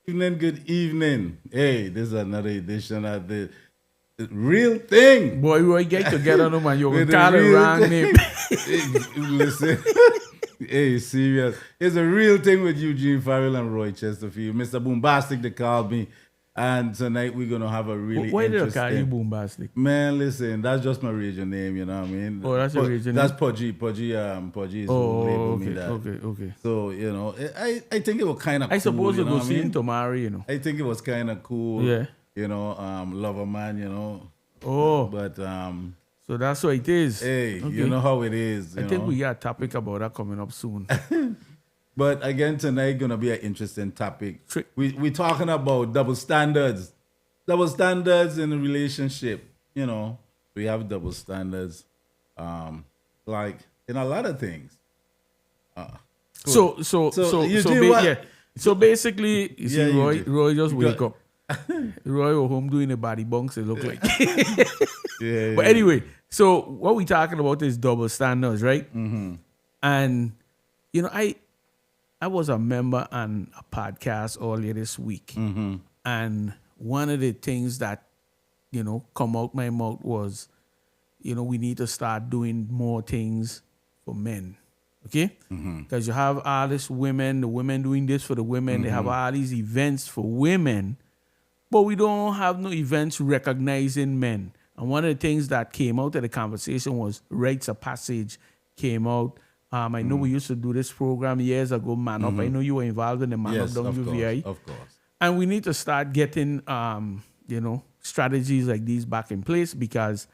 Evening, good evening. Hey, this is another edition of the real thing. Boy, we get together, no man. You With can the call it real wrong thing. name. Listen, hey, serious. It's a real thing with Eugene Farrell and Roy Chesterfield. Mr. Boombastic, they called me. And tonight we're going to have a really Why did I interesting... call you Boombastic? Man, listen, that's just my radio name, you know what I mean? Oh, that's your radio name? That's Pudgy. Pudgy is who Oh, labeled me okay, that. okay. So, you know, I think it was kind of cool. I suppose you you know go what I see mean? him tomorrow, you know. I think it was kind of cool. Yeah. You know, lover man, you know. Oh, But, so that's what it is. hey, Okay. you know how it is. I you think know? we got a topic about that coming up soon. But again, tonight going to be an interesting topic. Tri- We're talking about double standards. Double standards in a relationship. You know, we have double standards, like in a lot of things. So you do what? yeah. So basically, you see, Yeah, you Roy, do. Roy just You wake got- up. Roy was home doing a body bunks, it look like. Yeah, But anyway, so what we talking about is double standards, right? Mm-hmm. And you know, I was a member on a podcast earlier this week, Mm-hmm. and one of the things that come out my mouth was, we need to start doing more things for men, okay? Because you have all these women, the women doing this for the women. They have all these events for women, but we don't have no events recognizing men. And one of the things that came out of the conversation was rites of passage came out. I know we used to do this program years ago, Man Up. I know you were involved in the Man Yes, Up of WVI. course, of course. And we need to start getting, strategies like these back in place, because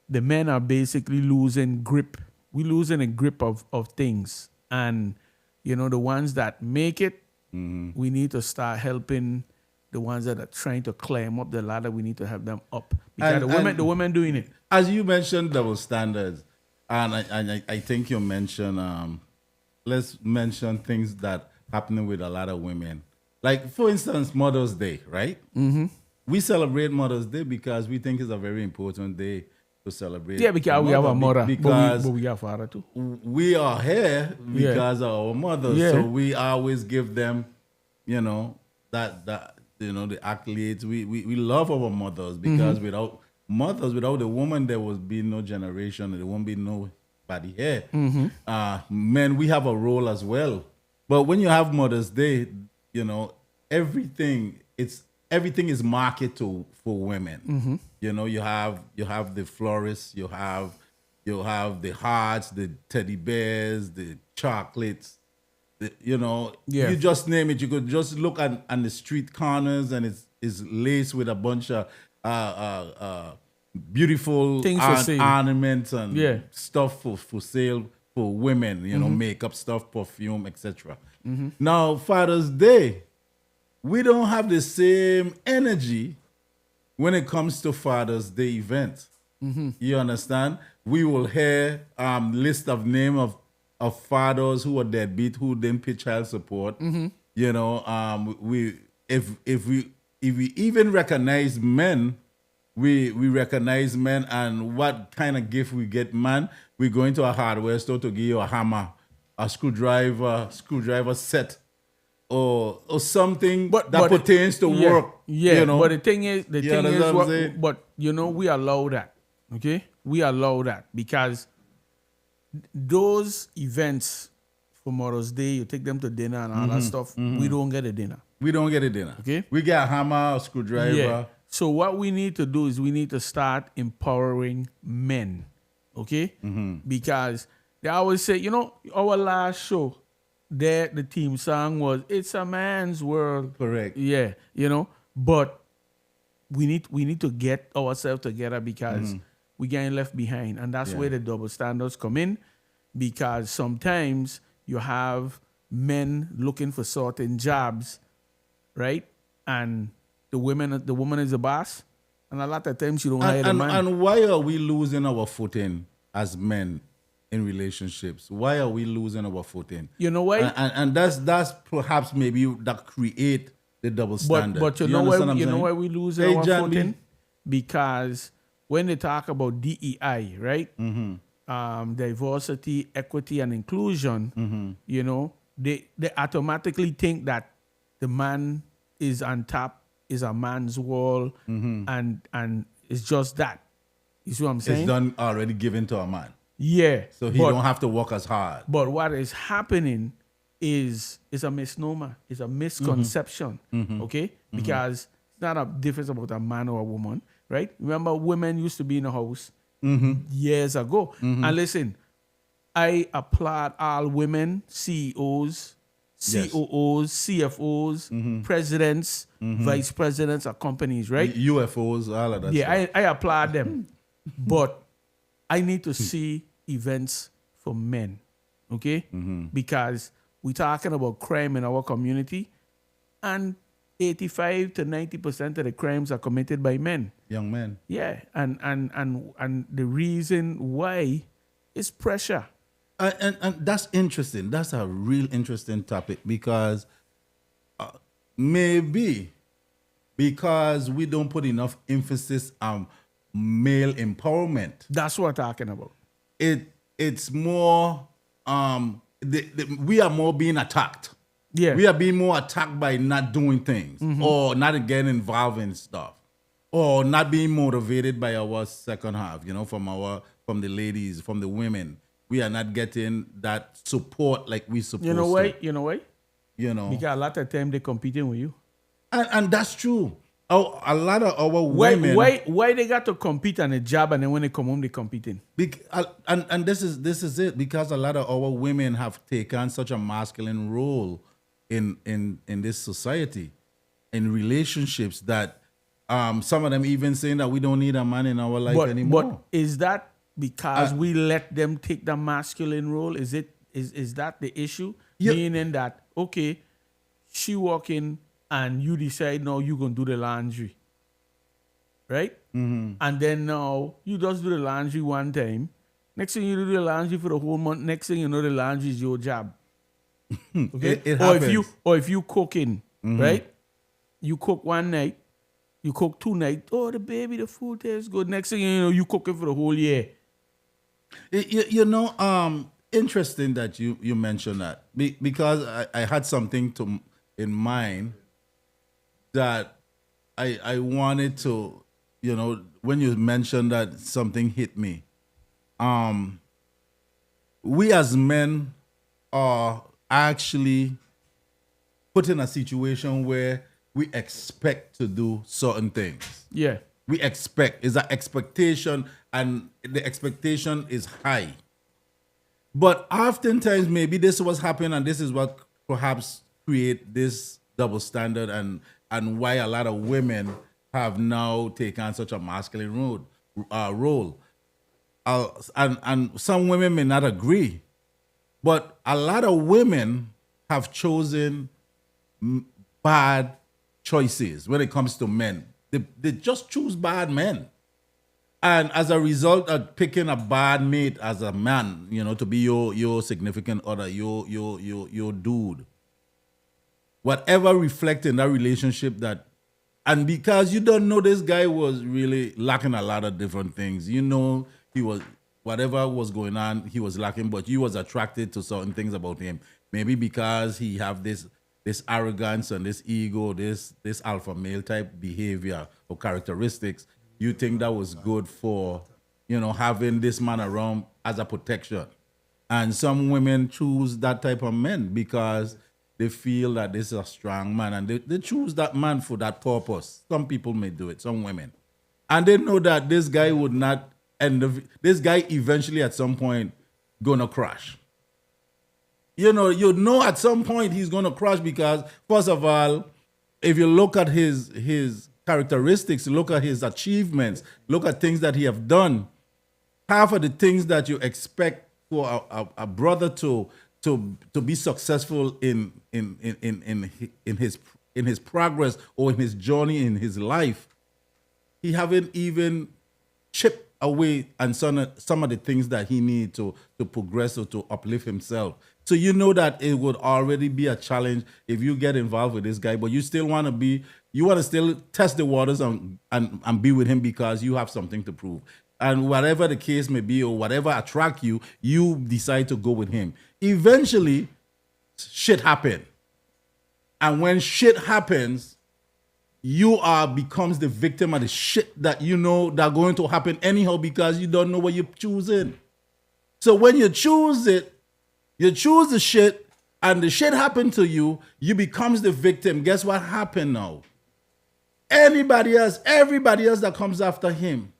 the men are basically losing grip. We're losing a grip of things. And, the ones that make it, we need to start helping the ones that are trying to climb up the ladder. We need to help them up. Because the women doing it. As you mentioned, double standards, and I think you mentioned, let's mention things that happening with a lot of women. Like, for instance, Mother's Day, right? Mm-hmm. We celebrate Mother's Day because we think it's a very important day to celebrate. Yeah, because we have a mother, because but we have a father too. we are here because of our mothers. Yeah. So we always give them, that the accolades. We love our mothers because without mothers, without the woman, there would be no generation. There won't be nobody here. Men, we have a role as well. But when you have Mother's Day, everything is marketed for women. You have the florists, you have the hearts, the teddy bears, the chocolates. You just name it. You could just look on the street corners, and it's laced with a bunch of beautiful Things for sale. ornaments and stuff for sale for women. Makeup stuff, perfume, etc. Now, Father's Day, we don't have the same energy when it comes to Father's Day event. You understand? We will hear list of name of fathers who are deadbeat, who didn't pay child support. We if we even recognize men, we recognize men, and what kind of gift we get man. We go into a hardware store to give you a hammer, a screwdriver set, or something that pertains to work. Yeah, but the thing is, understand what I'm saying? but we allow that. Okay, we allow that because those events for Mother's Day, you take them to dinner and all that stuff. We don't get a dinner. We don't get a dinner. Okay, we get a hammer, a screwdriver. Yeah. So what we need to do is we need to start empowering men. Okay, because they always say, our last show, the theme song was "It's a Man's World." Correct. Yeah, but we need to get ourselves together because we're getting left behind, and that's where the double standards come in. Because sometimes you have men looking for certain jobs, right? And the woman is the boss, and a lot of times you don't hire the man. And why are we losing our footing as men in relationships? Why are we losing our footing? You know why? And that's perhaps maybe that create the double standard. But you know why we lose our footing? Because when they talk about DEI, right? Diversity, equity, and inclusion, they automatically think that the man is on top is a man's wall, and it's just that. You see what I'm saying? It's done already given to a man. Yeah. So he don't have to work as hard. But what is happening is a misnomer. It's a misconception. Okay? Because it's not a difference about a man or a woman, right? Remember, women used to be in the house years ago. And listen, I applaud all women, CEOs, COOs, CFOs, presidents, vice presidents of companies, right? UFOs, all of that stuff. I applaud them. But I need to see events for men, okay? Because we're talking about crime in our community, and 85 to 90% of the crimes are committed by men. Young men. Yeah, and the reason why is pressure. And that's interesting. That's a real interesting topic because maybe because we don't put enough emphasis on male empowerment. That's what I'm talking about. It's more we are more being attacked. Yeah. We are being more attacked by not doing things or not getting involved in stuff or not being motivated by our second half, from the ladies, from the women. We are not getting that support like we supposed to. You know why? Because a lot of time they're competing with you. And that's true. Oh, a lot of our women. Why they got to compete on a job and then when they come home they competing? And this is it, because a lot of our women have taken such a masculine role in this society, in relationships, that some of them even saying that we don't need a man in our life anymore. But is that because we let them take the masculine role? Is that the issue? Yeah. Meaning that, okay, she walk in and you decide, no, you're going to do the laundry. Right? And then now you just do the laundry one time. Next thing you do the laundry for the whole month. Next thing you know, the laundry is your job. Okay? It happens. Or if you cooking, right? You cook one night, you cook 2 nights. Oh, the food tastes good. Next thing you know, you cooking for the whole year. Interesting that you mentioned that, because I had something in mind that I wanted to, when you mentioned that, something hit me. We as men are actually put in a situation where we expect to do certain things. Yeah. We expect, is an expectation, and the expectation is high. But oftentimes, maybe this is what's happening, and this is what perhaps create this double standard, and why a lot of women have now taken such a masculine role. And some women may not agree, but a lot of women have chosen bad choices when it comes to men. They just choose bad men. And as a result of picking a bad mate as a man, to be your significant other, your dude, whatever reflect in that relationship, and because you don't know, this guy was really lacking a lot of different things. He was, whatever was going on, he was lacking, but you was attracted to certain things about him. Maybe because he have this arrogance and this ego, this alpha male type behavior or characteristics. You think that was good for, having this man around as a protection. And some women choose that type of men because they feel that this is a strong man, and they choose that man for that purpose. Some people may do it, some women. And they know that this guy would not this guy eventually at some point gonna crash. At some point he's gonna crash, because first of all, if you look at his characteristics, look at his achievements, look at things that he have done, half of the things that you expect for a brother to be successful in his progress or in his journey in his life, he haven't even chipped away on some of the things that he needs to progress or to uplift himself. So that it would already be a challenge if you get involved with this guy, but you still want to still test the waters and be with him because you have something to prove. And whatever the case may be, or whatever attract you, you decide to go with him. Eventually, shit happen. And when shit happens, you are becomes the victim of the shit that you know that going to happen anyhow because you don't know what you're choosing. So when you choose it, you choose the shit, and the shit happened to you, you becomes the victim. Guess what happened now? Everybody else that comes after him,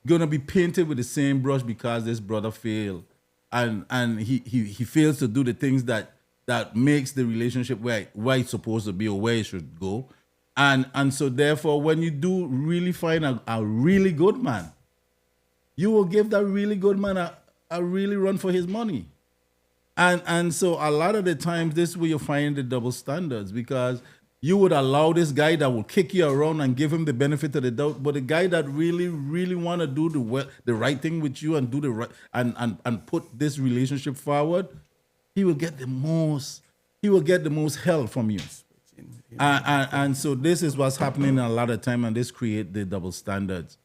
gonna be painted with the same brush because this brother failed, and he fails to do the things that makes the relationship where it's supposed to be or where it should go, and so therefore when you do really find a really good man, you will give that really good man a really run for his money. And so a lot of the times this is where you find the double standards, because you would allow this guy that will kick you around and give him the benefit of the doubt, but the guy that really, really want to do the right thing with you and do the right and put this relationship forward, he will get the most help from you. And so this is what's happening a lot of time, and this create the double standards.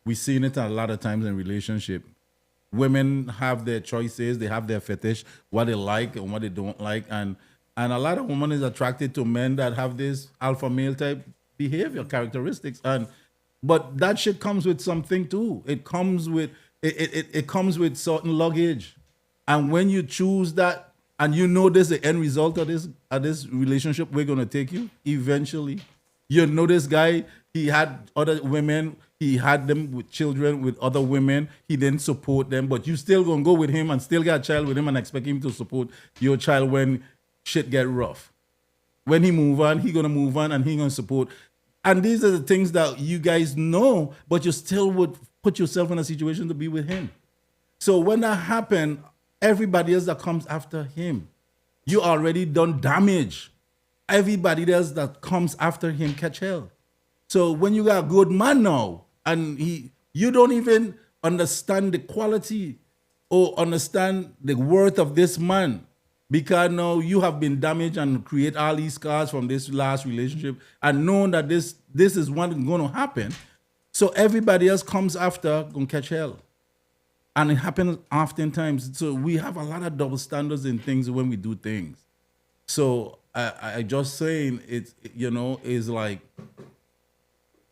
We've seen it a lot of times in relationship. Women have their choices, they have their fetish, what they like and what they don't like, and a lot of women is attracted to men that have this alpha male type behavior characteristics, but that shit comes with something too. It comes with it comes with certain luggage, and when you choose that, and you know this the end result of this relationship we're gonna take you eventually. You know this guy, he had other women, he had them with children with other women, he didn't support them, but you still gonna go with him and still got a child with him and expect him to support your child when shit get rough. When he move on, he gonna move on and he gonna support. And these are the things that you guys know, but you still would put yourself in a situation to be with him. So when that happen, everybody else that comes after him, you already done damage. Everybody else that comes after him catch hell. So when you got a good man now, and you don't even understand the quality or understand the worth of this man, because now you have been damaged and create all these scars from this last relationship, and knowing that this is what is going to happen. So everybody else comes after gonna catch hell. And it happens oftentimes. So we have a lot of double standards in things when we do things. So I just saying it's, is like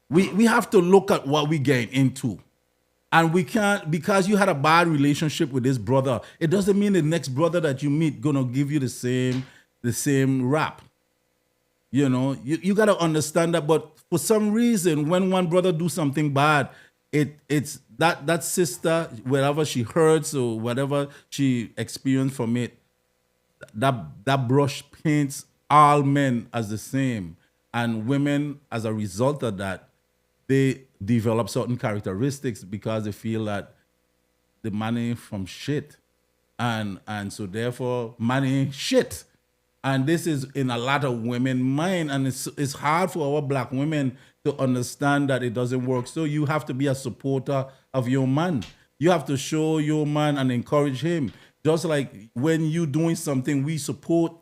we have to look at what we get into. And we can't, because you had a bad relationship with this brother, it doesn't mean the next brother that you meet gonna give you the same rap. You gotta understand that. But for some reason, when one brother do something bad, it's that sister, wherever she hurts or whatever she experienced from it, that brush paints all men as the same, and women, as a result of that, they develop certain characteristics because they feel that the man ain't from shit, and so therefore man ain't shit. And this is in a lot of women mind, and it's hard for our black women to understand that it doesn't work. So you have to be a supporter of your man. You have to show your man and encourage him. Just like when you doing something, we support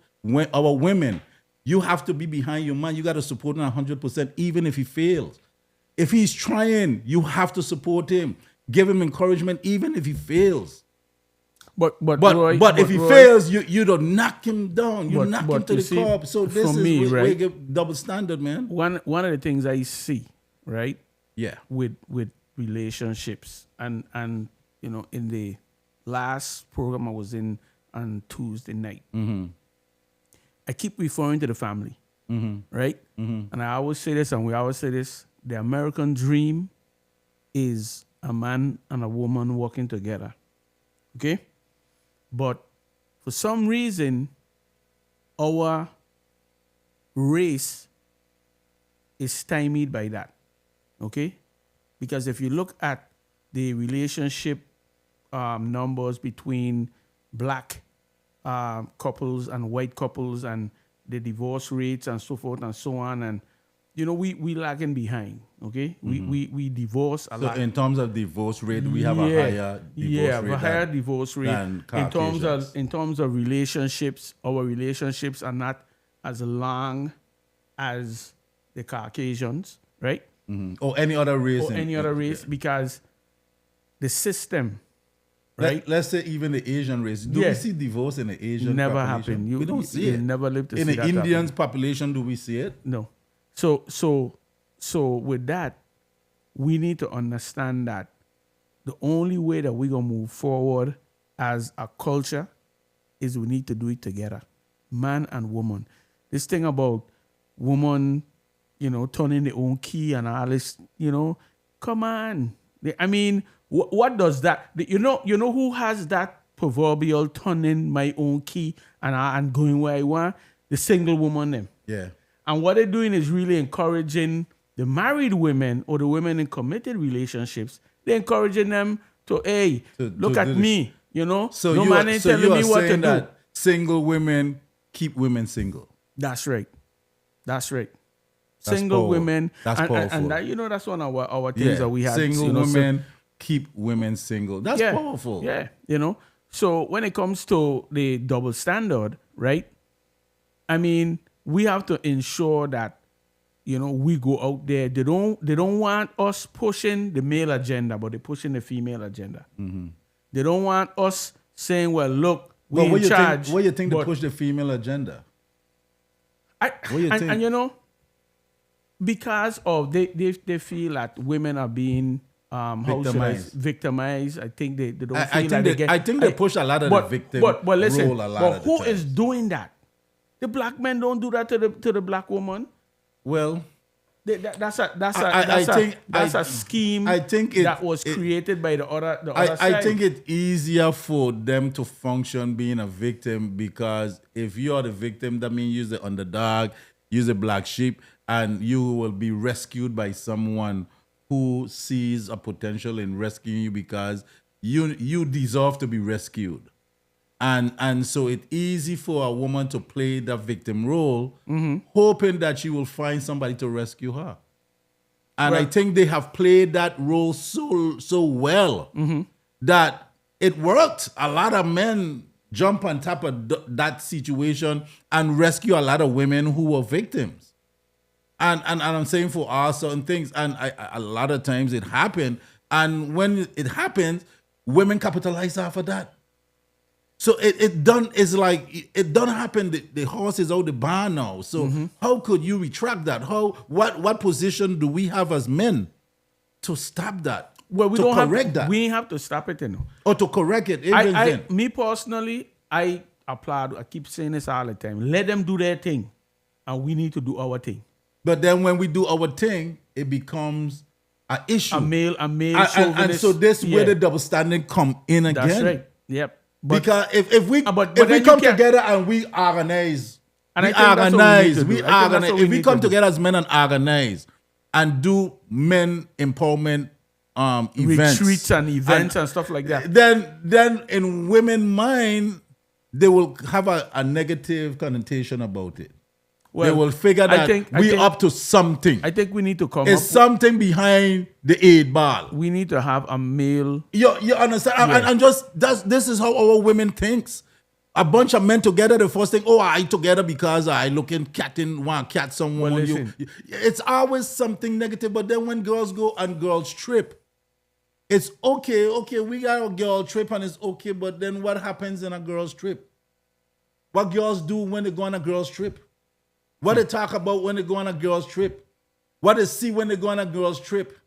our women. You have to be behind your man. You got to support him 100%, even if he fails. If he's trying, you have to support him. Give him encouragement, even if he fails. But if he fails, you don't knock him down. You knock him to the curb. So this is where you get double standard, man. One of the things I see, right? Yeah. With relationships, and in the last program I was in on Tuesday night, I keep referring to the family, right? And I always say this, and we always say this: the American dream is a man and a woman working together, okay? But for some reason, our race is stymied by that, okay? Because if you look at the relationship numbers between black couples and white couples, and the divorce rates and so forth and so on, and we lagging behind, okay? We divorce a lot. So in terms of divorce rate, we have a higher divorce rate than Caucasians. In terms of relationships, our relationships are not as long as the Caucasians, right? Or any other race. Because the system, right? Let's say even the Asian race. Do we see divorce in the Asian never population? happen. We don't see you it. never live to In see the that Indians happen. population, do we see it? No. So with that, we need to understand that the only way that we're gonna move forward as a culture is we need to do it together, man and woman. This thing about woman, turning their own key and all this, come on. I mean, what does that? You know who has that proverbial turning my own key and going where I want? The single woman them. Yeah. And what they're doing is really encouraging the married women or the women in committed relationships. They're encouraging them to, hey, look at me, So no man ain't telling me what to do. That single women keep women single. That's right. That's Single powerful. women. That's and powerful. that, that's one of our things that we had. Single women keep women single. That's powerful. Yeah, So when it comes to the double standard, right? I mean, we have to ensure that, we go out there. They don't want us pushing the male agenda, but they're pushing the female agenda. Mm-hmm. They don't want us saying, well, look, we're in charge. What do you think to push the female agenda? Because of they feel that women are being victimized. I think they don't feel like they get. I think they push a lot of the victim but listen, role a lot of the who time. is doing that? The black men don't do that to the black woman. Well, that's a scheme. I think that was created by the other side. I think it's easier for them to function being a victim, because if you are the victim, that means you're the underdog, you're the black sheep, and you will be rescued by someone who sees a potential in rescuing you because you deserve to be rescued. And so it's easy for a woman to play the victim role, hoping that she will find somebody to rescue her. And I think they have played that role so well that it worked. A lot of men jump on top of that situation and rescue a lot of women who were victims. And I'm saying for all certain things, and a lot of times it happened. And when it happens, women capitalize off of that. So it done happen. The horse is out the barn now. So how could you retract that? What position do we have as men to stop that? Well, we have to stop it, Or to correct it. Me personally, I applaud. I keep saying this all the time. Let them do their thing, and we need to do our thing. But then when we do our thing, it becomes an issue. A male and so this where the double standing come in again. That's right. Yep. But, because if we come together and we organize, if we come together as men and organize and do men empowerment events, retreats and events and stuff like that, then in women's mind they will have a negative connotation about it. Well, they will figure that we're up to something. I think we need to come It's something behind the 8 ball. We need to have a male. You understand? Yeah. And this is how our women thinks. A bunch of men together, the first thing, I together because I looking want cat someone. Well, it's always something negative. But then when girls go and girls trip, it's okay, we got a girl trip and it's okay. But then what happens in a girl's trip? What girls do when they go on a girl's trip? What they talk about when they go on a girl's trip? What they see when they go on a girl's trip?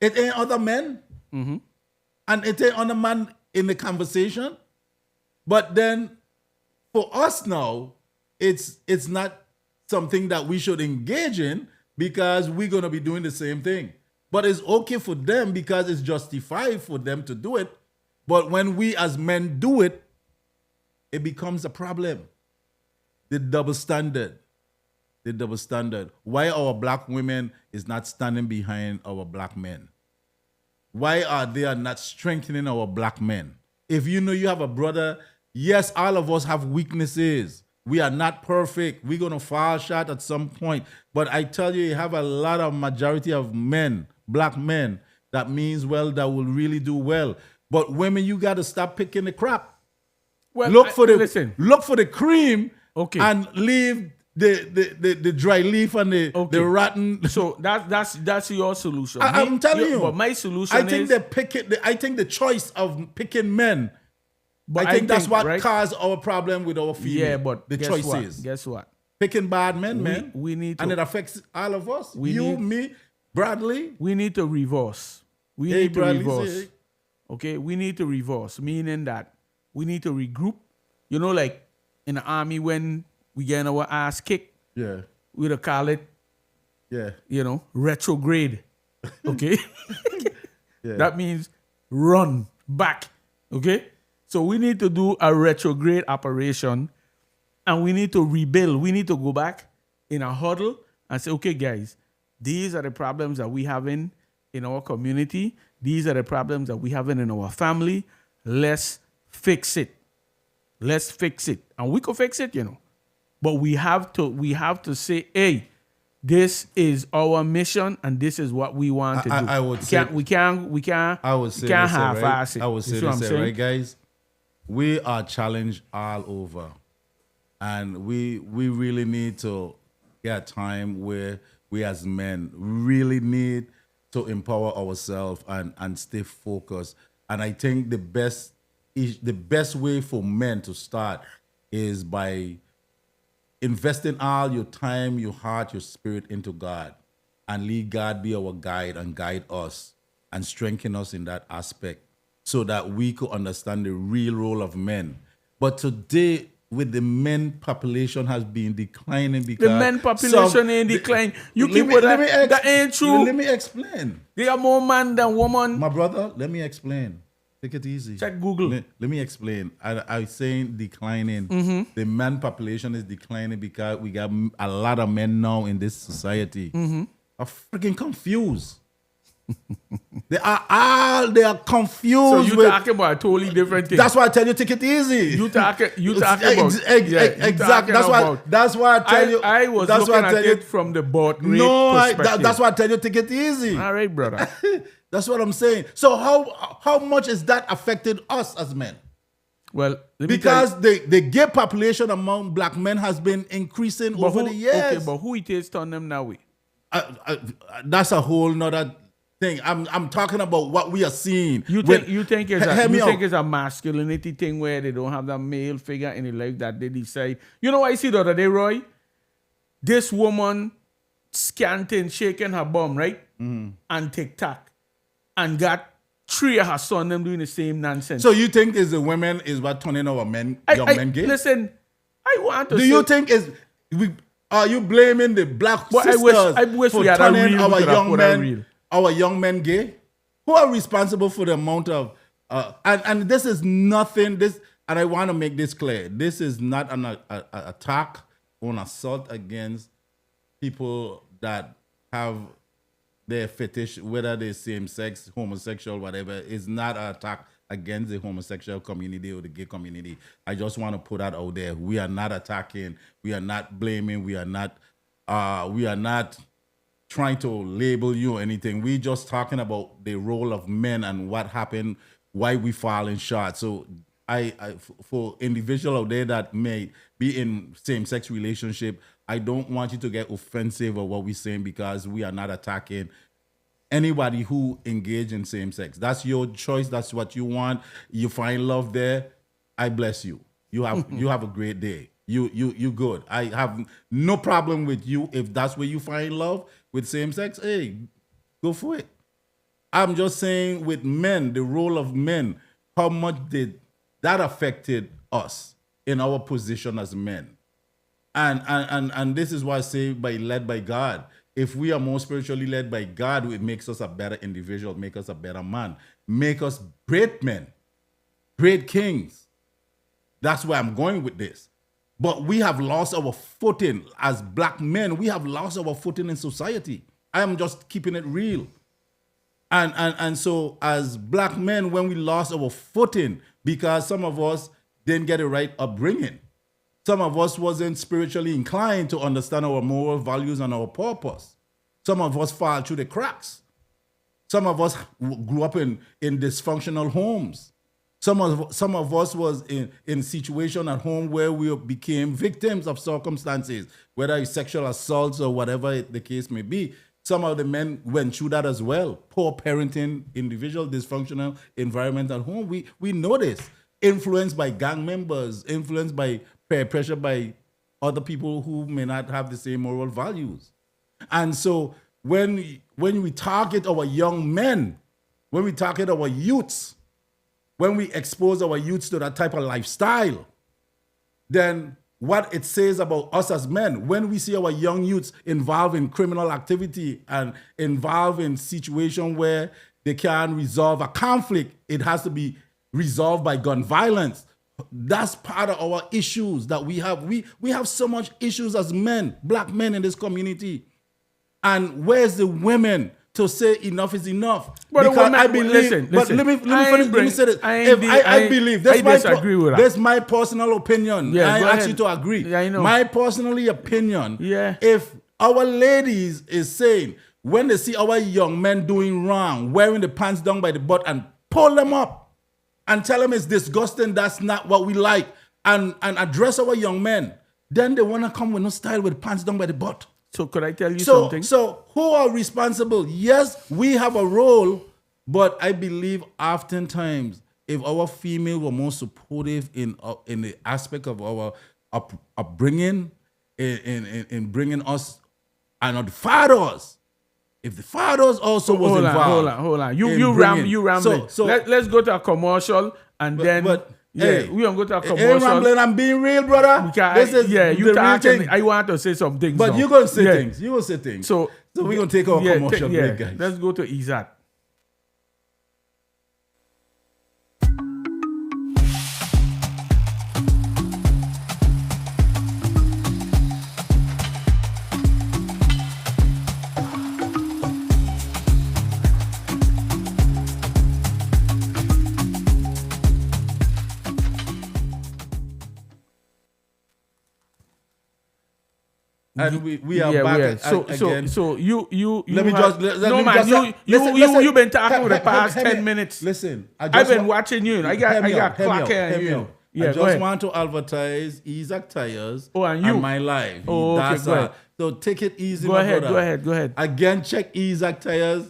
It ain't other men. Mm-hmm. And it ain't other man in the conversation. But then for us now, it's not something that we should engage in because we're going to be doing the same thing. But it's okay for them because it's justified for them to do it. But when we as men do it, it becomes a problem. The double standard. Why our black women is not standing behind our black men? Why are they not strengthening our black men? If you know you have a brother, yes, all of us have weaknesses. We are not perfect. We're going to fall short at some point. But I tell you have a lot of majority of men, black men, that means well, that will really do well. But women, you got to stop picking the crap. Well, look for the cream, and leave the dry leaf and the rotten. So that's your solution. I'm telling you. But my solution I think the choice of picking men. But I think that's what right? caused our problem with our female. Yeah, but the choices. Guess what? Picking bad men, man. We need to, and it affects all of us. Me, Bradley. We need to reverse. We need to reverse. Okay, we need to reverse, meaning that we need to regroup. You know, like in the army when we get our ass kicked. Yeah. We'd call it. Yeah. You know, retrograde. Okay. Yeah. That means run back. Okay. So we need to do a retrograde operation. And we need to rebuild. We need to go back in a huddle and say, okay, guys, these are the problems that we have in our community. These are the problems that we have in our family. Let's fix it. Let's fix it. And we could fix it, you know. But we have to say, hey, this is our mission and this is what we want to do. I would say we can't half-ass it. I would say this, right, guys? We are challenged all over. And we really need to get a time where we as men really need to empower ourselves and stay focused. And I think the best way for men to start is by investing all your time, your heart, your spirit into God, and let God be our guide and guide us and strengthen us in that aspect so that we could understand the real role of men. But today, with the men population has been declining because the men population ain't declining. You keep with that. That ain't true. Let me explain. They are more man than woman. My brother, let me explain. Take it easy. Check Google. Let me explain. I'm saying declining. Mm-hmm. The man population is declining because we got a lot of men now in this society are freaking confused. They are confused. So you talking about a totally different thing. That's why I tell you, take it easy. You talking about exactly. That's why I tell you. I was looking at it from the birth rate perspective. That's why I tell you, take it easy. All right, brother. That's what I'm saying. So how much is that affected us as men? Well, because the gay population among black men has been increasing over the years. Okay, but who it is turn them that way? That's a whole nother thing. I'm talking about what we are seeing. You think it's a masculinity thing where they don't have that male figure in their life that they decide. You know what I see the other day, Roy? This woman scanting, shaking her bum, right? Mm-hmm. And TikTok. And got 3 of her sons them doing the same nonsense. So you think is the women is what turning our men, young men gay? Listen, I want to. Do you think are you blaming the black sisters I wish for we had turning our young men gay? Who are responsible for the amount of and this is nothing. And I want to make this clear. This is not an attack or an assault against people that have their fetish, whether they're same sex, homosexual, whatever. It's not an attack against the homosexual community or the gay community. I just want to put that out there. We are not attacking. We are not blaming. We are not trying to label you or anything. We're just talking about the role of men and what happened, why we falling short. So I for individual out there that may be in same-sex relationship, I don't want you to get offensive of what we're saying because we are not attacking anybody who engage in same-sex. That's your choice. That's what you want. You find love there. I bless you. You have a great day. You good. I have no problem with you if that's where you find love with same-sex. Hey, go for it. I'm just saying with men, the role of men, how much did that affected us in our position as men. And this is why I say led by God. If we are more spiritually led by God, it makes us a better individual, make us a better man, make us great men, great kings. That's where I'm going with this. But we have lost our footing as black men. We have lost our footing in society. I am just keeping it real. And so as black men, when we lost our footing, because some of us didn't get the right upbringing, some of us wasn't spiritually inclined to understand our moral values and our purpose. Some of us fall through the cracks. Some of us grew up in dysfunctional homes. Some of us was in situation at home where we became victims of circumstances, whether it's sexual assaults or whatever the case may be. Some of the men went through that as well. Poor parenting, individual dysfunctional environment at home. We know this. Influenced by gang members, influenced by peer pressure by other people who may not have the same moral values. And so when we target our young men, when we target our youths, when we expose our youths to that type of lifestyle, then what it says about us as men, when we see our young youths involved in criminal activity and involved in situation where they can't resolve a conflict, it has to be resolved by gun violence. That's part of our issues that we have. We have so much issues as men, black men in this community. And where's the women to say enough is enough? But because I believe, listen. But let me say this. I believe that's my personal opinion. Yeah, I ask you to agree. Yeah, I know. My personal opinion. Yeah. If our ladies is saying when they see our young men doing wrong, wearing the pants down by the butt and pull them up and tell them it's disgusting, that's not what we like, and address our young men, then they want to come with no style with pants down by the butt. So could I tell you something? So who are responsible? Yes, we have a role, but I believe oftentimes if our female were more supportive in the aspect of our upbringing, in bringing us and the fathers, if the fathers also was involved. Hold on. You rambling. So let's go to a commercial and then. Yeah, we don't go to a commercial. Rambling, I'm being real, brother. You talking. I want to say some things. But you're going to say things. You're going to say things. So we're going to take our commercial break, guys. Let's go to Isaac. And we are back again. So you let me have, just you've been talking for the past 10 minutes. Listen, I've been watching you. I got clock here. I just want to advertise Isaac Tires and my life. Oh, okay, go ahead. So take it easy, Go ahead. Again, check Isaac Tires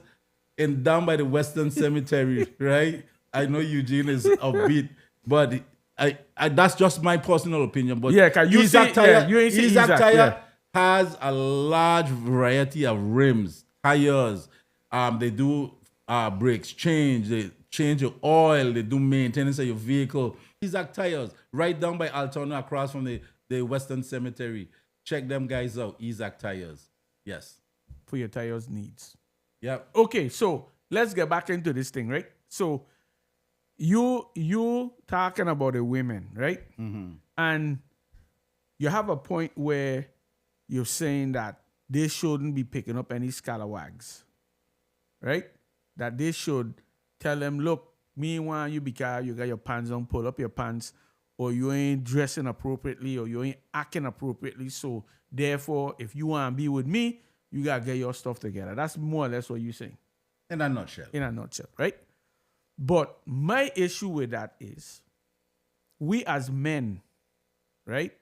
down by the Western Cemetery, right? I know Eugene is upbeat, but I that's just my personal opinion. But Isaac Tire has a large variety of rims, tires. They do brakes, they change your oil, they do maintenance of your vehicle. Isaac Tires, right down by Altona, across from the Western Cemetery. Check them guys out, Isaac Tires. Yes. For your tires needs. Yep. Okay, so let's get back into this thing, right? So you talking about the women, right? Mm-hmm. And you have a point where you're saying that they shouldn't be picking up any scalawags, right? That they should tell them, look, me want you because you got your pants on, pull up your pants, or you ain't dressing appropriately, or you ain't acting appropriately. So therefore, if you want to be with me, you got to get your stuff together. That's more or less what you're saying. In a nutshell, right? But my issue with that is we as men, right,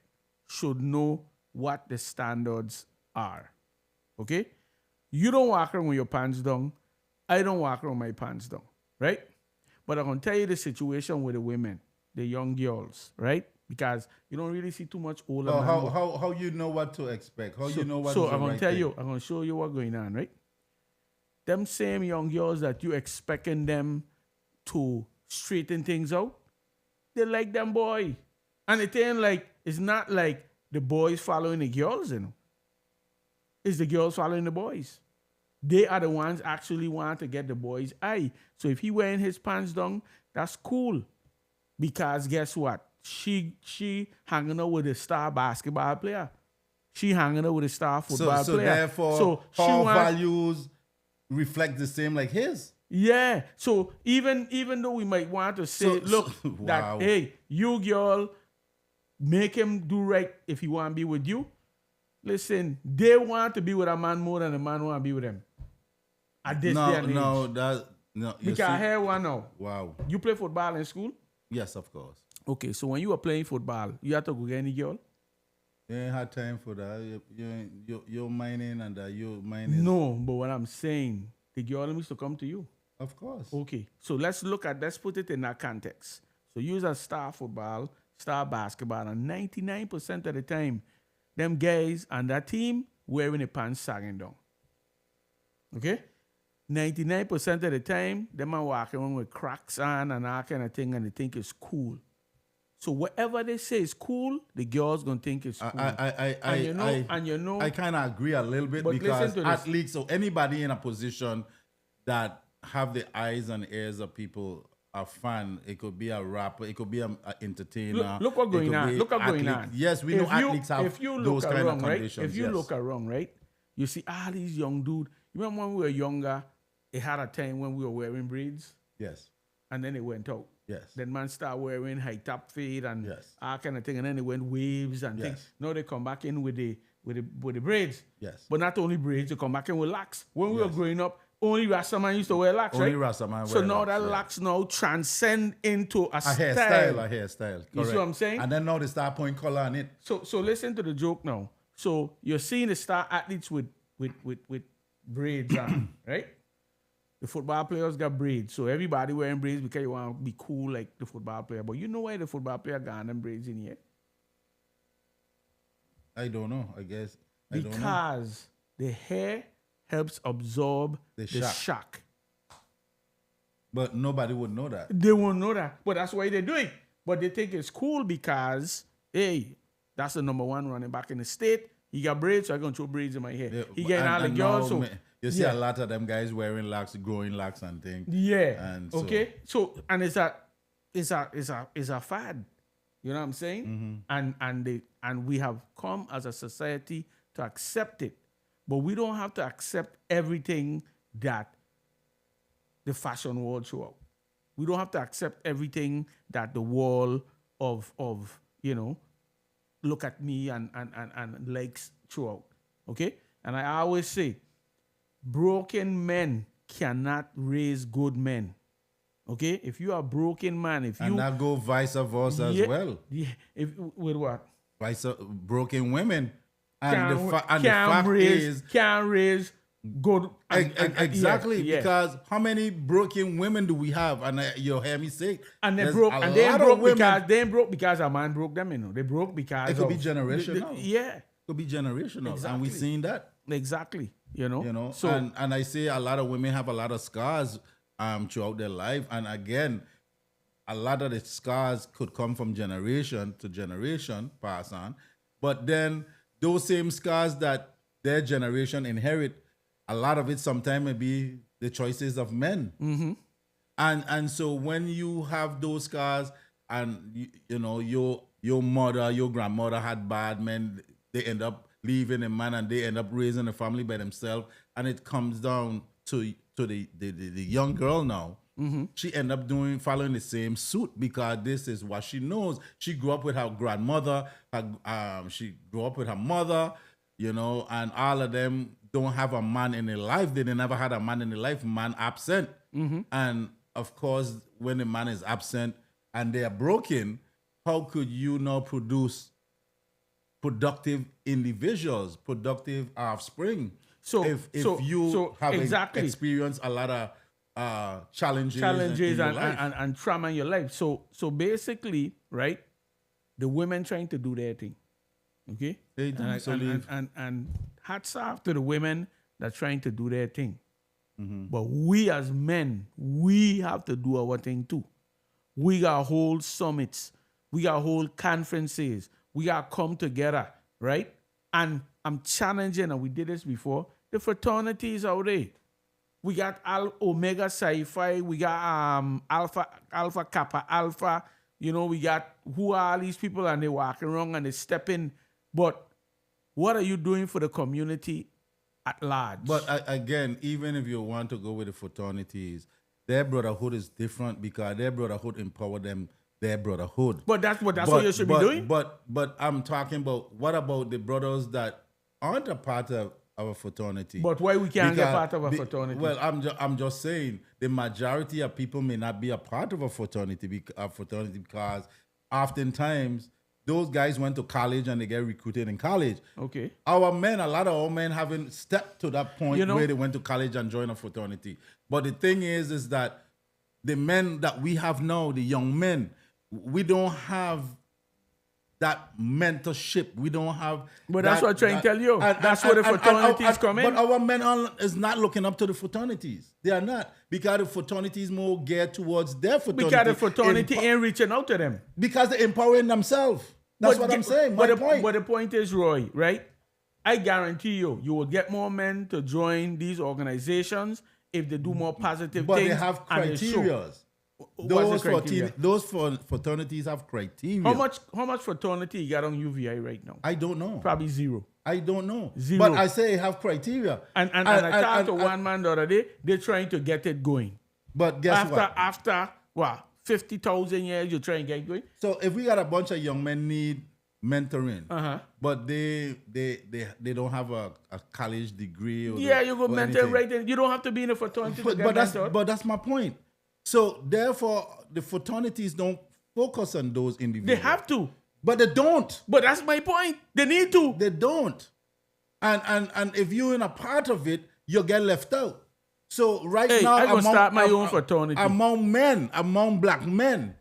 should know what the standards are. Okay? You don't walk around with your pants down. I don't walk around with my pants down. Right? But I'm going to tell you the situation with the women, the young girls, right? Because you don't really see too much older men. How you know what to expect? I'm going to tell you, I'm going to show you what's going on, right? Them same young girls that you expecting them to straighten things out, they like them boy. And it's not like the boys following the girls, It's the girls following the boys. They are the ones actually want to get the boys' eye. So if he wearing his pants down, that's cool. Because guess what? She hanging out with a star basketball player. She hanging out with a star football player. So therefore, her values reflect the same like his. Yeah. So even though we might want to say, that, hey, you girl, make him do right if he want to be with you. Listen, they want to be with a man more than a man want to be with them. At this day and age. No. Because I hear one now. Wow. You play football in school? Yes, of course. Okay, so when you were playing football, you had to go get any girl? You ain't had time for that. You're mining and you're mining. No, but what I'm saying, the girl used to come to you. Of course. Okay, so let's put it in that context. So you was a star football, star basketball, and 99% of the time, them guys on that team wearing the pants sagging down. Okay? 99% of the time, them are walking around with cracks on and that kind of thing, and they think it's cool. So whatever they say is cool, the girl's gonna think it's cool. And you know, I kind of agree a little bit, But because listen to this. athletes or anybody in a position that have the eyes and ears of people, a fan, it could be a rapper, it could be an entertainer. Look what it going could on. be Look what going athlete. on. Yes, we know athletes have those kind of conditions. Right? If you yes. look around, right, you see all these young dudes. You remember when we were younger, it had a time when we were wearing braids, Yes, and then it went out. yes. Then man start wearing high top fade and Yes. all kind of thing, and then it went waves and Yes. things. Now they come back in with the braids. Yes. But not only braids, they come back in with locks. When we were Yes. growing up, only Rastaman used to wear locks, Only right? Rastaman So wear now locks, that yeah. locks now transcend into a hairstyle. You see what I'm saying? And then now they start putting color on it. So listen to the joke now. So you're seeing the star athletes with braids on, right? The football players got braids. So everybody wearing braids because you want to be cool like the football player. But you know why the football player got them braids in here? I don't know. I guess. I don't know. Because the hair helps absorb The the shock. shock. But nobody would know that. They won't know that. But that's why they're doing. But they think it's cool because, hey, that's the number one running back in the state. He got braids, so I'm going to throw braids in my hair. Yeah, He getting all the and girls. now, So you see yeah. a lot of them guys wearing locks, growing locks and things. Yeah. And so- okay. So and it's a fad. You know what I'm saying? Mm-hmm. And we have come as a society to accept it, but we don't have to accept everything that the fashion world show out. We don't have to accept everything that the wall of look at me and likes show out. Okay? And I always say, broken men cannot raise good men. Okay? If you are a broken man, if And you that go vice versa as well. yeah, if with what? Broken women. And Can't the fact is, can't raise good. exactly, yeah. because how many broken women do we have? And you hear me say, And they there's broke, a and they lot ain't of broke women- because they ain't broke because a man broke them. You know, they broke because It could be of- generational. yeah, could be generational, and Exactly. we've seen that. exactly. You know, So and I say a lot of women have a lot of scars throughout their life, and again, a lot of the scars could come from generation to generation, pass on. But then those same scars that their generation inherit, a lot of it sometimes may be the choices of men. Mm-hmm. And so when you have those scars, and you know your mother, your grandmother had bad men, they end up leaving a man and they end up raising a family by themselves, and it comes down to the young girl now. Mm-hmm. She end up following the same suit because this is what she knows. She grew up with her grandmother. She grew up with her mother, and all of them don't have a man in their life. They never had a man in their life. Man absent, and of course, when the man is absent and they are broken, how could you now produce productive individuals, productive offspring? So if you have exactly. experienced a lot of challenges in your life. and trauma in your life. So basically, right, the women trying to do their thing. Okay? They do, and hats off to the women that trying to do their thing. Mm-hmm. But we as men, we have to do our thing too. We got to hold summits. We got to hold conferences. We got to come together, right? And I'm challenging, and we did this before, the fraternities out there. We got Omega Psi Phi. We got Alpha Kappa Alpha. We got who are all these people, and they walking around and they step in. But what are you doing for the community at large? But again, even if you want to go with the fraternities, their brotherhood is different because their brotherhood empower them. Their brotherhood. But that's what you should be doing. But I'm talking about, what about the brothers that aren't a part of our fraternity. But why we can't get part of a fraternity? Well, I'm just saying the majority of people may not be a part of a fraternity, because oftentimes those guys went to college and they get recruited in college. Okay. A lot of our men haven't stepped to that point where they went to college and joined a fraternity. But the thing is that the men that we have now, the young men, we don't have that mentorship. We don't have. But that's what I'm trying to tell you. That's where the fraternities come in. But our men is not looking up to the fraternities. They are not, because the fraternities more geared towards their fraternity. Because the fraternity ain't reaching out to them. Because they're empowering themselves. That's what I'm saying. But the point is, Roy, right? I guarantee you will get more men to join these organizations if they do more positive but things. But they have criteria. Those fraternities have criteria. How much fraternity you got on UVI right now? I don't know. Probably zero. I don't know. Zero. But I say have criteria. And I talked to one man the other day, they're trying to get it going. But guess what? After 50,000 years, you try and get going. So if we got a bunch of young men need mentoring, but they don't have a college degree. Or you go mentor right then. You don't have to be in a fraternity to get mentored. But that's my point. So therefore, the fraternities don't focus on those individuals. They have to. But they don't. But that's my point. They need to. They don't. And if you're in a part of it, you'll get left out. So now, I'm going to start my own fraternity. Among black men,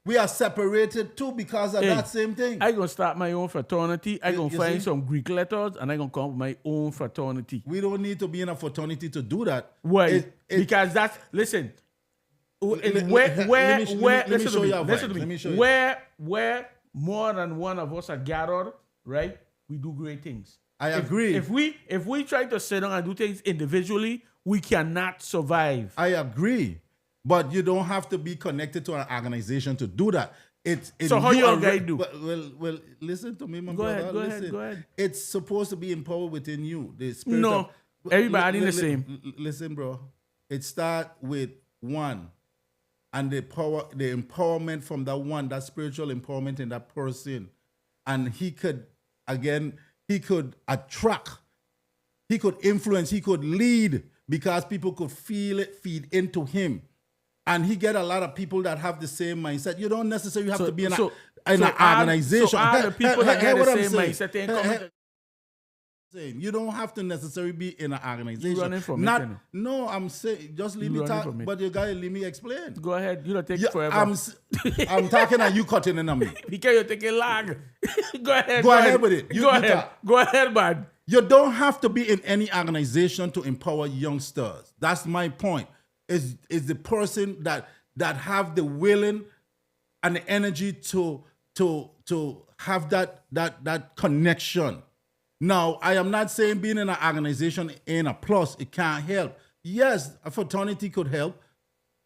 we are separated too because of that same thing. I'm going to start my own fraternity. I'm going to find some Greek letters and I'm going to come up with my own fraternity. We don't need to be in a fraternity to do that. Why? Because that's, listen, listen to me. Where more than one of us are gathered, right? We do great things. I agree. If we try to sit down and do things individually, we cannot survive. I agree. But you don't have to be connected to an organization to do that. So how your guy do? Well, listen to me, my brother. Go ahead. It's supposed to be empowered within you. The spirit no, everybody the same. Listen, bro. It starts with one. And the empowerment from that one, that spiritual empowerment in that person. And he could attract, he could influence, he could lead, because people could feel it feed into him. And he get a lot of people that have the same mindset. You don't necessarily have to be in an organization. So all the people that get the same mindset, they ain't coming to... You don't have to necessarily be in an organization. You running from it? No, I'm saying, just leave me talk. But you gotta leave me explain. Go ahead. You don't take it forever. I'm talking and you cutting in on me. Because you're taking long. Go ahead. Go ahead with it. Go ahead, man. You don't have to be in any organization to empower youngsters. That's my point. Is the person that have the willing and the energy to have that connection. Now, I am not saying being in an organization ain't a plus. It can't help. Yes, a fraternity could help.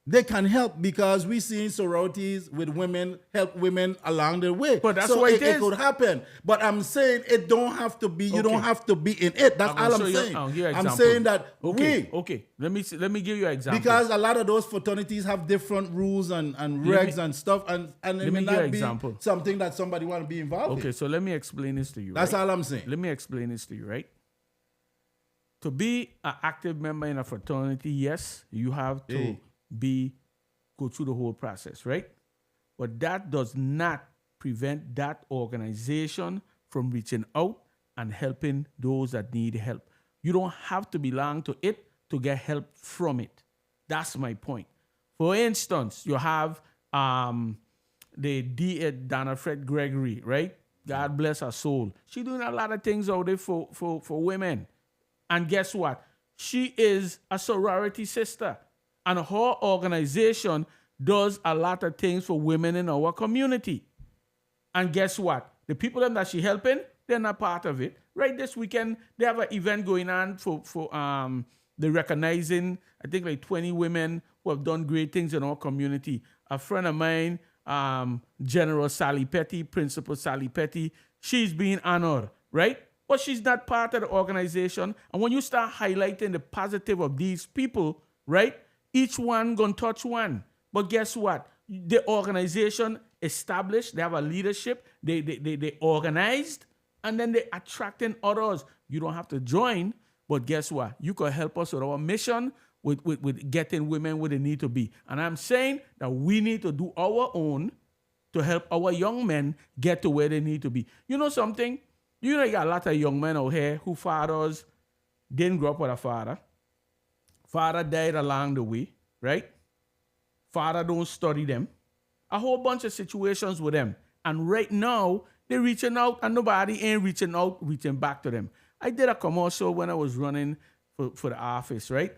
They can help, because we see sororities with women help women along the way. But that's what it could happen. But I'm saying it don't have to be. You don't have to be in it. That's all I'm saying. I'm saying that Okay. Let me give you an example. Because a lot of those fraternities have different rules and regs and stuff, and it may not be something that somebody want to be involved in. Okay, so let me explain this to you. That's all I'm saying. Let me explain this to you, right? To be an active member in a fraternity, yes, you have to go through the whole process, right? But that does not prevent that organization from reaching out and helping those that need help. You don't have to belong to it to get help from it. That's my point. For instance, you have the Dana Fred Gregory, right? God bless her soul. She's doing a lot of things out there for women. And guess what? She is a sorority sister. And her organization does a lot of things for women in our community. And guess what? The people that she helping, they're not part of it. Right this weekend, they have an event going on for the recognizing, I think, like 20 women who have done great things in our community. A friend of mine, General Sally Petty, Principal Sally Petty, she's being honored, right? But she's not part of the organization. And when you start highlighting the positive of these people, right, each one gonna touch one. But guess what? The organization established, they have a leadership, they organized, And then they're attracting others. You don't have to join, but guess what? You could help us with our mission with getting women where they need to be. And I'm saying that we need to do our own to help our young men get to where they need to be. You know something? You know, you got a lot of young men out here who fathers didn't grow up with a father. Father died along the way, right? Father don't study them. A whole bunch of situations with them. And right now, they're reaching out and nobody ain't reaching back to them. I did a commercial when I was running for the office, right?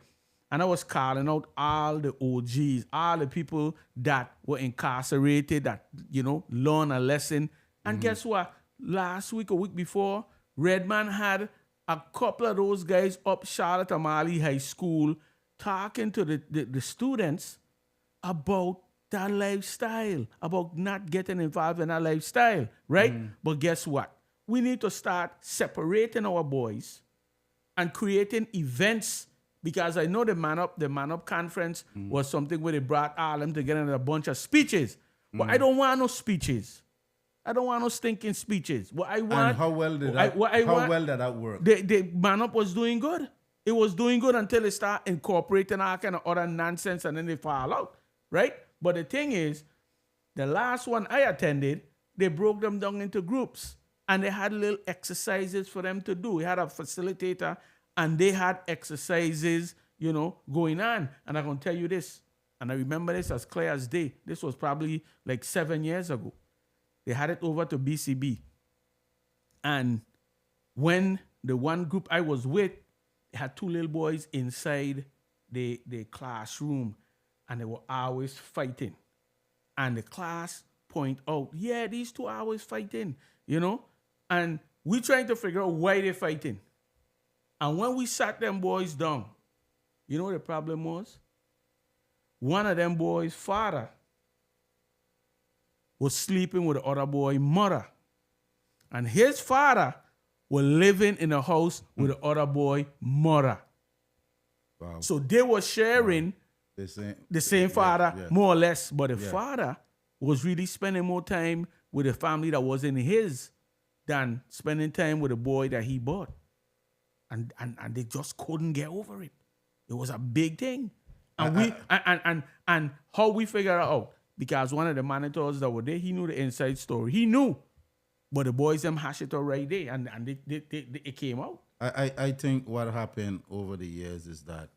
And I was calling out all the OGs, all the people that were incarcerated, that, you know, learn a lesson. And guess what? Last week or week before, Redman had a couple of those guys up Charlotte Amalie High School talking to the students about that lifestyle, about not getting involved in that lifestyle, right? But guess what? We need to start separating our boys and creating events, because I know the Man Up conference was something where they brought all them together in a bunch of speeches. But I don't want no speeches. I don't want no stinking speeches. What I want. And how well did that work? The Man Up was doing good. It was doing good until they start incorporating all kind of other nonsense and then they fall out, right? But the thing is, the last one I attended, they broke them down into groups and they had little exercises for them to do. We had a facilitator and they had exercises, you know, going on. And I'm going to tell you this, and I remember this as clear as day. This was probably like 7 years ago. They had it over to BCB. And when the one group I was with, they had two little boys inside the classroom and they were always fighting. And the class point out, yeah, these two are always fighting, you know? And we trying to figure out why they're fighting. And when we sat them boys down, you know what the problem was? One of them boys' father was sleeping with the other boy's mother. And his father was living in a house with the other boy's mother. Wow. So they were sharing the same father, more or less. But the father was really spending more time with a family that wasn't his than spending time with a boy that he bought. And they just couldn't get over it. It was a big thing. And and how we figured it out, because one of the monitors that were there, he knew the inside story. He knew. But the boys them hash it out right there, and it came out. I think what happened over the years is that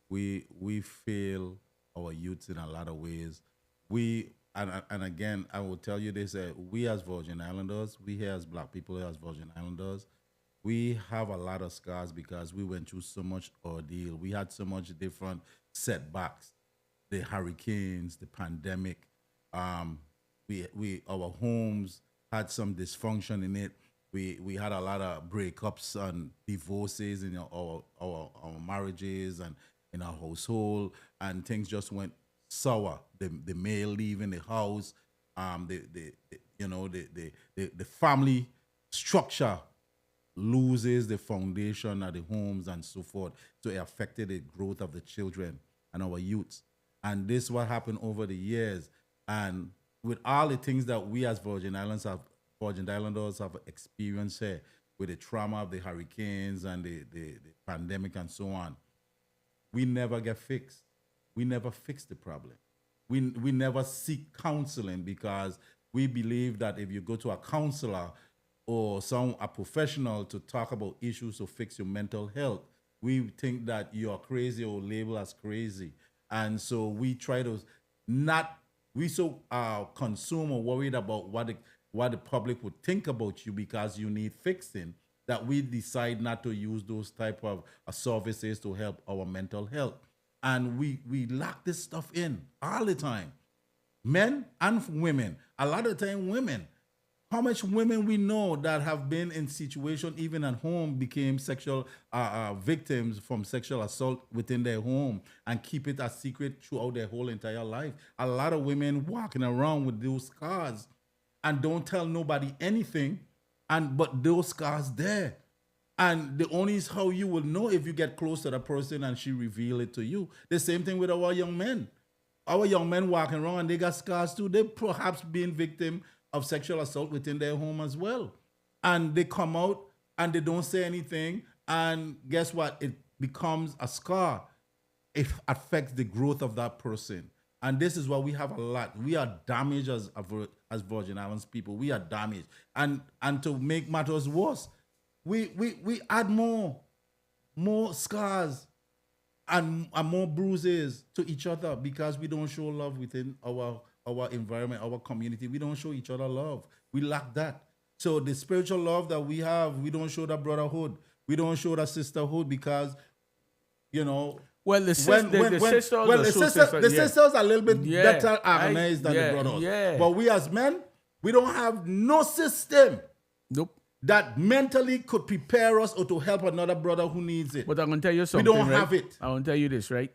we fail our youth in a lot of ways. And again, I will tell you this: we as Virgin Islanders, we here as Black people here as Virgin Islanders, we have a lot of scars because we went through so much ordeal. We had so much different setbacks, the hurricanes, the pandemic. Our homes had some dysfunction in it. We had a lot of breakups and divorces in our marriages and in our household, and things just went sour. The male leaving the house, the family structure loses the foundation of the homes and so forth. So it affected the growth of the children and our youths. And this is what happened over the years. And with all the things that we as Virgin Islanders have experienced here, with the trauma of the hurricanes and the pandemic and so on, we never get fixed. We never fix the problem. We never seek counseling, because we believe that if you go to a counselor or a professional to talk about issues to fix your mental health, we think that you are crazy or label as crazy. And so we try to consume or worried about what the public would think about you because you need fixing, that we decide not to use those type of services to help our mental health. And we lock this stuff in all the time. Men and women. A lot of the time women. How much women we know that have been in situation even at home became sexual victims from sexual assault within their home and keep it a secret throughout their whole entire life. A lot of women walking around with those scars and don't tell nobody anything, but those scars there. And the only is how you will know if you get close to the person and she reveal it to you. The same thing with our young men. Our young men walking around and they got scars too. They perhaps being victim of sexual assault within their home as well. and they come out and they don't say anything, and guess what? It becomes a scar. It affects the growth of that person. And this is what we have a lot. We are damaged as Virgin Islands people. We are damaged. And to make matters worse, we add more scars and more bruises to each other because we don't show love within our environment, our community. We don't show each other love. We lack that. So the spiritual love that we have, we don't show that brotherhood. We don't show that sisterhood because, Well, the sisters are a little bit better organized than the brothers. Yeah. But we as men, we don't have no system Nope. that mentally could prepare us or to help another brother who needs it. But I'm going to tell you something, We don't right? have it. I'm going to tell you this, right?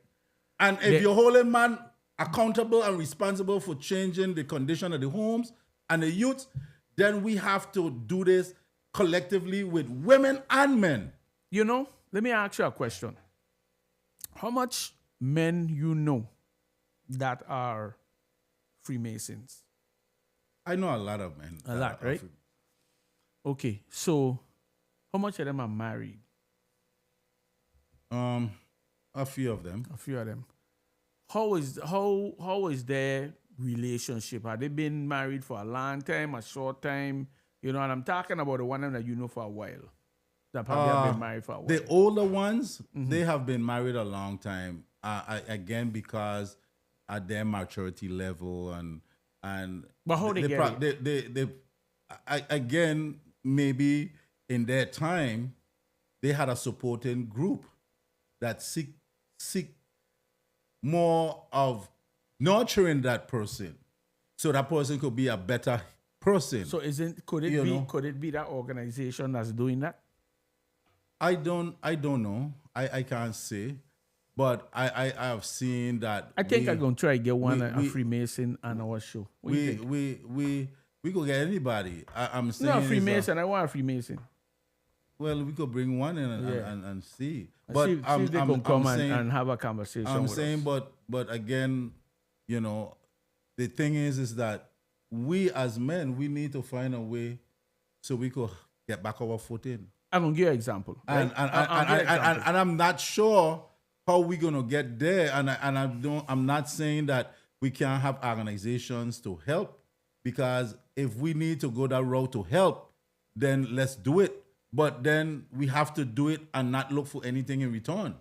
And if you're holding man accountable and responsible for changing the condition of the homes and the youth, then we have to do this collectively with women and men. Let me ask you a question. How much men you know that are Freemasons? I know a lot of men. A lot, right? Okay, so how much of them are married? A few of them. A few of them. How is their relationship? Have they been married for a long time, a short time? And I'm talking about the one that you know for a while. That probably have been married for a while. The older ones, they have been married a long time. Again, because at their maturity level and but how they get it? Again, maybe in their time, they had a supporting group that seek more of nurturing that person, so that person could be a better person. So could it be that organization that's doing that? I don't know. I can't say, but I have seen that. I think I'm gonna try to get a Freemason on our show. We could get anybody. I'm saying no Freemason. I want a Freemason. Well, we could bring one in and see. But see if they can come and have a conversation. I'm saying, but again, the thing is that we as men, we need to find a way so we could get back our foot in. I'm gonna give you an example. Right? And I'm not sure how we're gonna get there. I'm not saying that we can't have organizations to help, because if we need to go that route to help, then let's do it. But then we have to do it and not look for anything in return,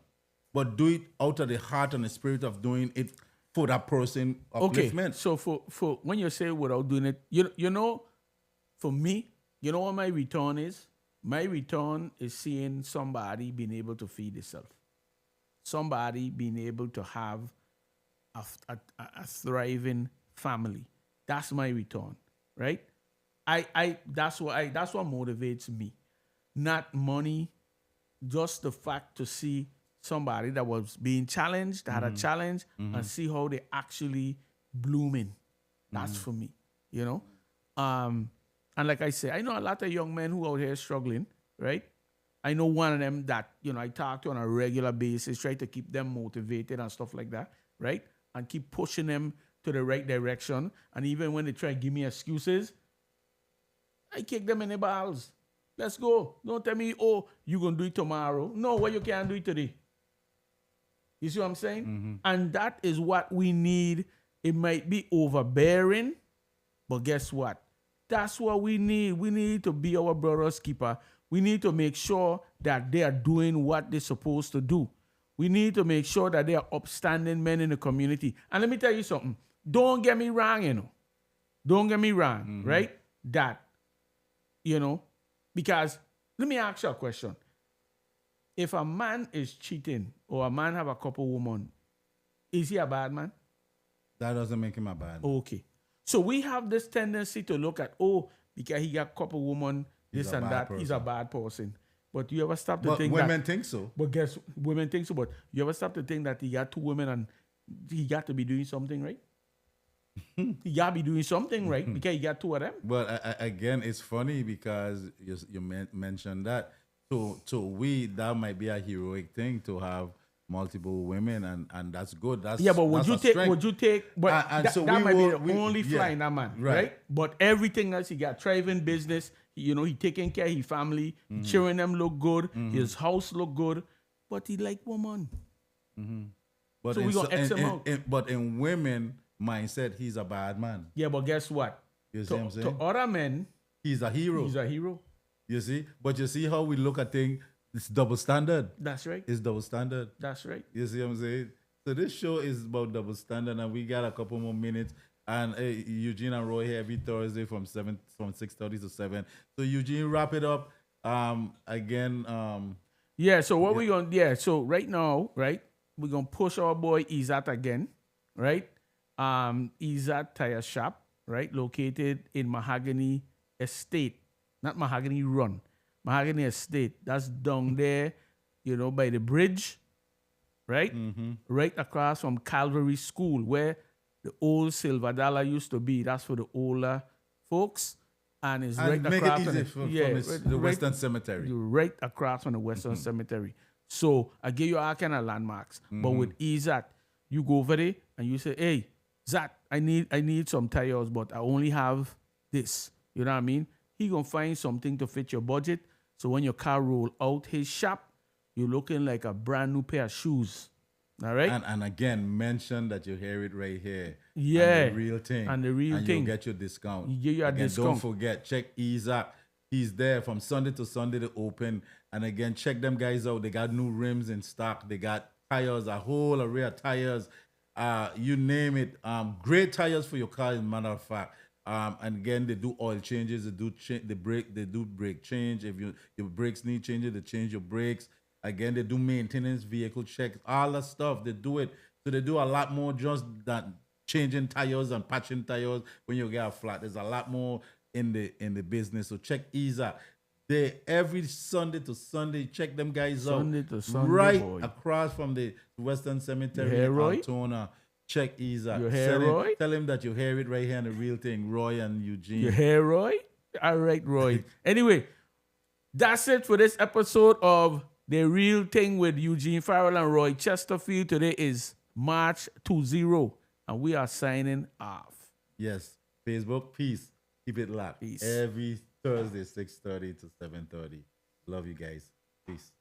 but do it out of the heart and the spirit of doing it for that person upliftment. Okay, so for when you say without doing it, for me, what my return is? My return is seeing somebody being able to feed itself, somebody being able to have a thriving family. That's my return, right? That's what motivates me. Not money, just the fact to see somebody that was being challenged, that had a challenge, and see how they actually blooming. That's for me, And like I say, I know a lot of young men who out here struggling, right? I know one of them that, I talk to on a regular basis, try to keep them motivated and stuff like that, right? And keep pushing them to the right direction. And even when they try to give me excuses, I kick them in the balls. Let's go. Don't tell me, you're going to do it tomorrow. No, you can't do it today. You see what I'm saying? And that is what we need. It might be overbearing, but guess what? That's what we need. We need to be our brother's keeper. We need to make sure that they are doing what they're supposed to do. We need to make sure that they are upstanding men in the community. And let me tell you something. Don't get me wrong, Don't get me wrong, right? That, because let me ask you a question. If a man is cheating or a man have a couple women, is he a bad man? That doesn't make him a bad man. Okay. So we have this tendency to look at, because he got a couple women, this and that, he's a bad person. But you ever stop to think women think so. But women think so. But you ever stop to think that he got two women and he got to be doing something right? He got to be doing something right because he got two of them. But again, it's funny because you mentioned that. So that might be a heroic thing to have multiple women, and that's good. That's Yeah, but would that's you a take? strength. Would you take? But And so that we might be will- the we- only yeah, fly in that man, right. right? But everything else, he got thriving business. He taking care of his family. Cheering them look good. His house look good. But he like woman. But So we gonna X him out. But in women mindset, he's a bad man. Yeah, but guess what? You see what I'm To saying? other men, He's a hero. he's a hero. You see? But you see how we look at things? It's double standard. That's right. It's double standard. That's right. You see what I'm saying? So this show is about double standard, and we got a couple more minutes. And Eugene and Roy here every Thursday from 6:30 to 7. So Eugene, wrap it up. Again, Yeah, so what we gonna so right now, right, we're gonna push our boy Izat again, right? Izat Tire Shop, right, located in Mahogany Estate, not Mahogany Run, Mahogany Estate. That's down there, by the bridge, right? Right across from Calvary School, where the old Silver Dollar used to be. That's for the older folks. And it's and right make across it easy from from the Western Cemetery. You're right across from the Western Cemetery. So I give you all kind of landmarks. But with Izat, you go over there and you say, hey, Zat, I need some tires, but I only have this. You know what I mean? He gonna find something to fit your budget. So when your car roll out his shop, you're looking like a brand new pair of shoes. All right? And again, mention that you hear it right here. Yeah. And the real thing. And the real thing. You'll get your discount. You get your again, discount. Don't forget, check Isaac. He's there from Sunday to Sunday to open. And again, check them guys out. They got new rims in stock. They got tires, a whole array of tires. You name it. Great tires for your car, as a matter of fact. And again, they do oil changes. They do brake change. If your brakes need changes, they change your brakes. Again, they do maintenance, vehicle checks, all that stuff. They do it. So they do a lot more just than changing tires and patching tires when you get a flat. There's a lot more in the business. So check Isa. They every Sunday to Sunday. Check them guys Sunday out. to Sunday, right boy. across from the Western Cemetery You hear, in Roy? Altona. Check Isa. You hear, Roy? Tell him that you hear it right here on the real thing. Roy and Eugene. You hear, Roy? All right, Roy. Anyway, that's it for this episode of The Real Thing with Eugene Farrell and Roy Chesterfield. Today is March 20, and we are signing off. Yes. Facebook, peace. Keep it locked. Peace. Every Thursday, 6:30 to 7:30. Love you guys. Peace.